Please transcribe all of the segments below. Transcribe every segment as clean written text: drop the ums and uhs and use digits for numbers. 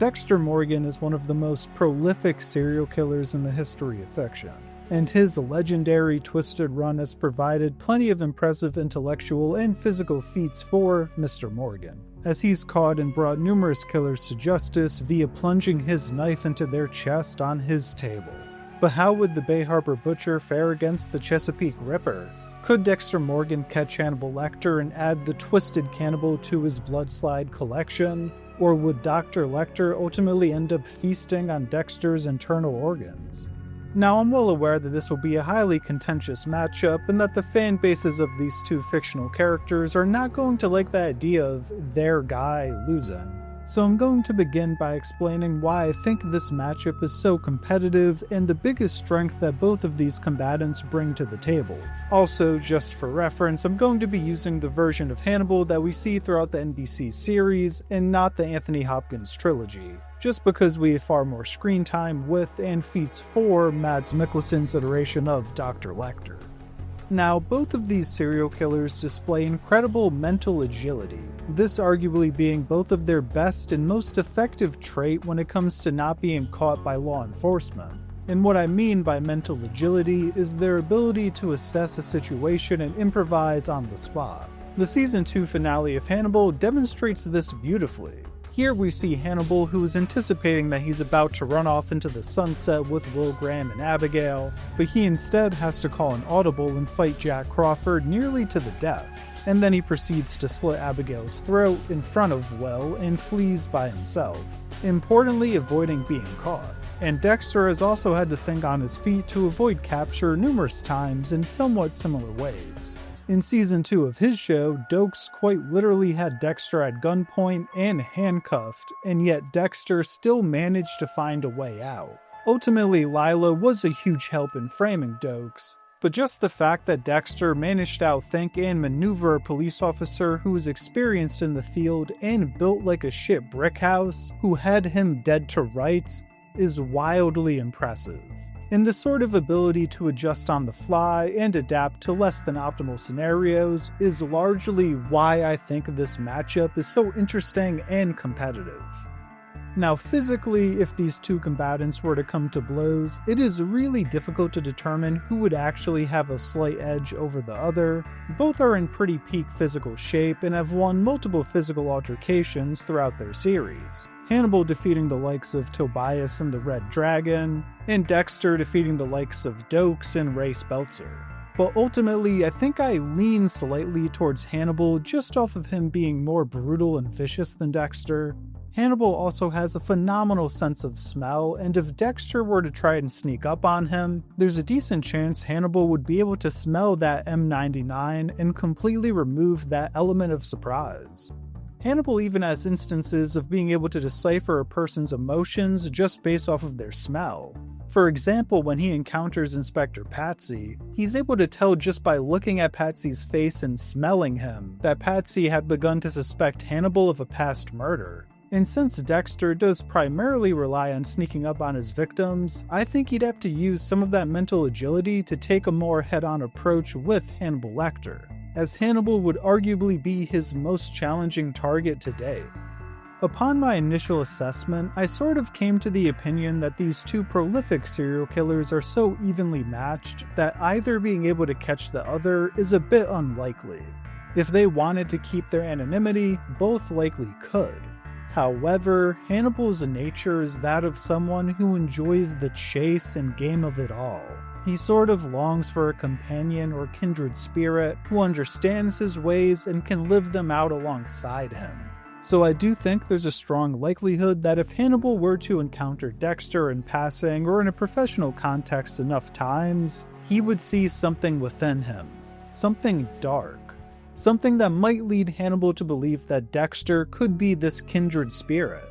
Dexter Morgan is one of the most prolific serial killers in the history of fiction, and his legendary twisted run has provided plenty of impressive intellectual and physical feats for Mr. Morgan, as he's caught and brought numerous killers to justice via plunging his knife into their chest on his table. But how would the Bay Harbor Butcher fare against the Chesapeake Ripper? Could Dexter Morgan catch Hannibal Lecter and add the twisted cannibal to his bloodslide collection? Or would Dr. Lecter ultimately end up feasting on Dexter's internal organs? Now, I'm well aware that this will be a highly contentious matchup and that the fan bases of these two fictional characters are not going to like the idea of their guy losing. So I'm going to begin by explaining why I think this matchup is so competitive and the biggest strength that both of these combatants bring to the table. Also, just for reference, I'm going to be using the version of Hannibal that we see throughout the NBC series and not the Anthony Hopkins trilogy, just because we have far more screen time with and feats for Mads Mikkelsen's iteration of Dr. Lecter. Now, both of these serial killers display incredible mental agility, this arguably being both of their best and most effective trait when it comes to not being caught by law enforcement. And what I mean by mental agility is their ability to assess a situation and improvise on the spot. The Season 2 finale of Hannibal demonstrates this beautifully. Here we see Hannibal, who is anticipating that he's about to run off into the sunset with Will Graham and Abigail, but he instead has to call an audible and fight Jack Crawford nearly to the death, and then he proceeds to slit Abigail's throat in front of Will and flees by himself, importantly avoiding being caught. And Dexter has also had to think on his feet to avoid capture numerous times in somewhat similar ways. In Season 2 of his show, Dokes quite literally had Dexter at gunpoint and handcuffed, and yet Dexter still managed to find a way out. Ultimately, Lila was a huge help in framing Dokes, but just the fact that Dexter managed to outthink and maneuver a police officer who was experienced in the field and built like a shit brick house, who had him dead to rights, is wildly impressive. And the sort of ability to adjust on the fly and adapt to less than optimal scenarios is largely why I think this matchup is so interesting and competitive. Now, physically, if these two combatants were to come to blows, it is really difficult to determine who would actually have a slight edge over the other. Both are in pretty peak physical shape and have won multiple physical altercations throughout their series. Hannibal defeating the likes of Tobias and the Red Dragon, and Dexter defeating the likes of Dokes and Ray Speltzer. But ultimately, I think I lean slightly towards Hannibal just off of him being more brutal and vicious than Dexter. Hannibal also has a phenomenal sense of smell, and if Dexter were to try and sneak up on him, there's a decent chance Hannibal would be able to smell that M99 and completely remove that element of surprise. Hannibal even has instances of being able to decipher a person's emotions just based off of their smell. For example, when he encounters Inspector Patsy, he's able to tell just by looking at Patsy's face and smelling him that Patsy had begun to suspect Hannibal of a past murder. And since Dexter does primarily rely on sneaking up on his victims, I think he'd have to use some of that mental agility to take a more head-on approach with Hannibal Lecter, as Hannibal would arguably be his most challenging target to date. Upon my initial assessment, I sort of came to the opinion that these two prolific serial killers are so evenly matched that either being able to catch the other is a bit unlikely. If they wanted to keep their anonymity, both likely could. However, Hannibal's nature is that of someone who enjoys the chase and game of it all. He sort of longs for a companion or kindred spirit who understands his ways and can live them out alongside him. So I do think there's a strong likelihood that if Hannibal were to encounter Dexter in passing or in a professional context enough times, he would see something within him, something dark. Something that might lead Hannibal to believe that Dexter could be this kindred spirit.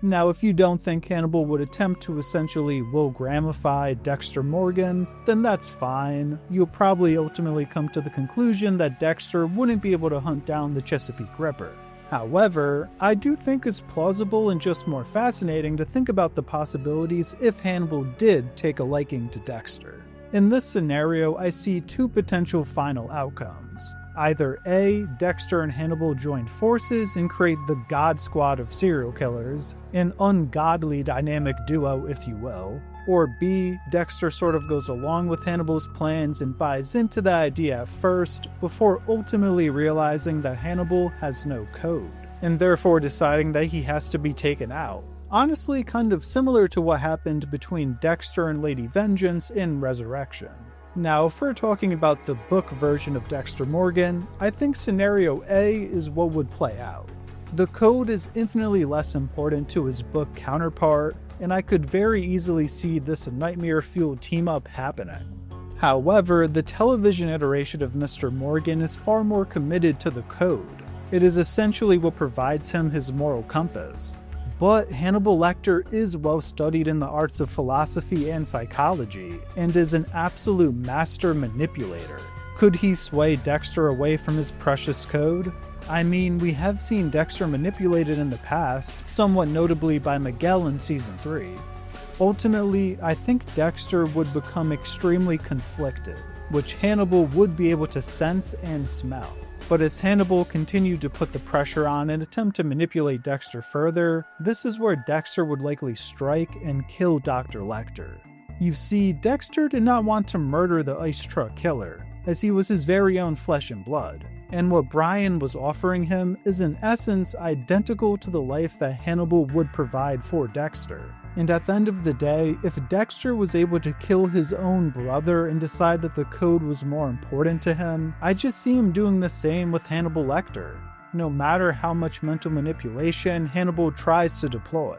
Now, if you don't think Hannibal would attempt to essentially Will Grahamify Dexter Morgan, then that's fine. You'll probably ultimately come to the conclusion that Dexter wouldn't be able to hunt down the Chesapeake Ripper. However, I do think it's plausible and just more fascinating to think about the possibilities if Hannibal did take a liking to Dexter. In this scenario, I see two potential final outcomes. Either A. Dexter and Hannibal join forces and create the God Squad of serial killers, an ungodly dynamic duo if you will, or B. Dexter sort of goes along with Hannibal's plans and buys into the idea at first, before ultimately realizing that Hannibal has no code, and therefore deciding that he has to be taken out. Honestly, kind of similar to what happened between Dexter and Lady Vengeance in Resurrection. Now, if we're talking about the book version of Dexter Morgan, I think scenario A is what would play out. The code is infinitely less important to his book counterpart, and I could very easily see this nightmare-fueled team-up happening. However, the television iteration of Mr. Morgan is far more committed to the code. It is essentially what provides him his moral compass. But Hannibal Lecter is well studied in the arts of philosophy and psychology, and is an absolute master manipulator. Could he sway Dexter away from his precious code? I mean, we have seen Dexter manipulated in the past, somewhat notably by Miguel in Season 3. Ultimately, I think Dexter would become extremely conflicted, which Hannibal would be able to sense and smell. But as Hannibal continued to put the pressure on and attempt to manipulate Dexter further, this is where Dexter would likely strike and kill Dr. Lecter. You see, Dexter did not want to murder the ice truck killer, as he was his very own flesh and blood, and what Brian was offering him is in essence identical to the life that Hannibal would provide for Dexter. And at the end of the day, if Dexter was able to kill his own brother and decide that the code was more important to him, I just see him doing the same with Hannibal Lecter, no matter how much mental manipulation Hannibal tries to deploy.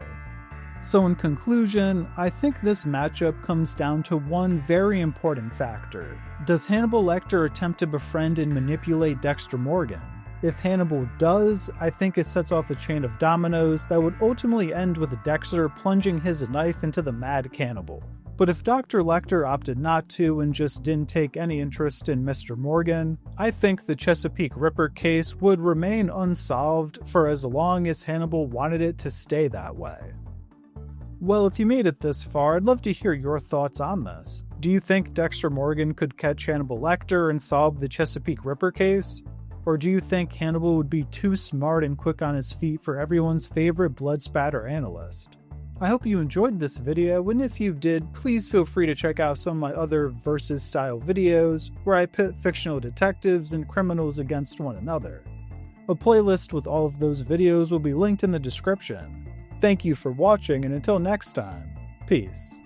So in conclusion, I think this matchup comes down to one very important factor. Does Hannibal Lecter attempt to befriend and manipulate Dexter Morgan? If Hannibal does, I think it sets off a chain of dominoes that would ultimately end with Dexter plunging his knife into the mad cannibal. But if Dr. Lecter opted not to and just didn't take any interest in Mr. Morgan, I think the Chesapeake Ripper case would remain unsolved for as long as Hannibal wanted it to stay that way. Well, if you made it this far, I'd love to hear your thoughts on this. Do you think Dexter Morgan could catch Hannibal Lecter and solve the Chesapeake Ripper case? Or do you think Hannibal would be too smart and quick on his feet for everyone's favorite blood spatter analyst? I hope you enjoyed this video, and if you did, please feel free to check out some of my other Versus style videos where I pit fictional detectives and criminals against one another. A playlist with all of those videos will be linked in the description. Thank you for watching, and until next time, peace.